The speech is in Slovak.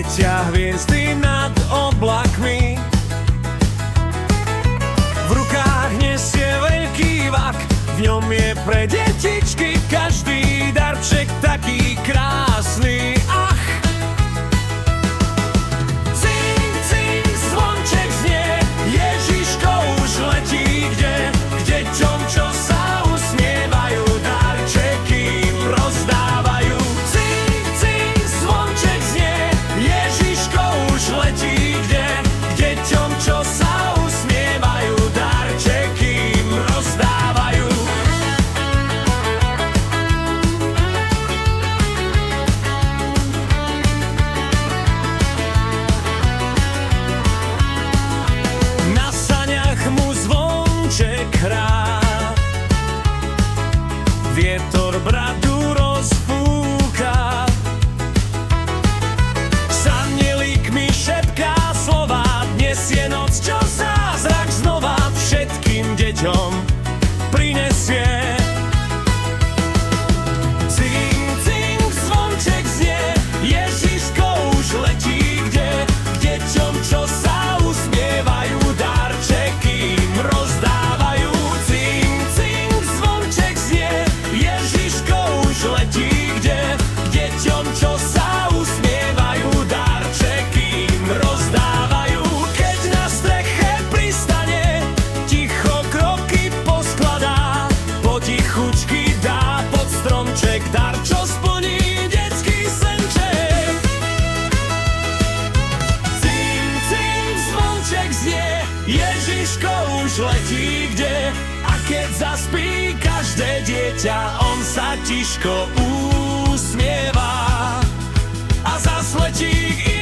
svietia hviezdy nad oblakmi. V rukách nesie veľký vak, v ňom je pre detičky každý darček taký krásny. Ach! Cing, cing, zvonček znie, Ježiško už letí kde? K deťom, čo sa usmievajú, darčeky im rozdávajú. Cing, cing, zvonček znie, Ježiško už letí kde? K deťom, čo sa usmievajú, darčeky im rozdávajú. Na saňach mu zvonček hrá, vietor bradu rozfúka, s anjelíkmi šepká slova, dnes je noc, čo zázrak znova všetkým deťom prinesie. Cing, cing, zvonček znie, Ježiško už letí kde? K deťom, čo sa usmievajú, darčeky im rozdávajú. Cing, cing, zvonček znie, Ježiško už letí kde? K deťom, čo sa usmievajú, darčeky im rozdávajú. Keď na streche pristane, ticho kroky poskladá, potichučky dá pod stromček dar, čo splní detský senček. Cing, cing, zvonček znie, Ježiško už letí kde? A keď zaspí každé dieťa, on sa tiško usmieva a zas letí k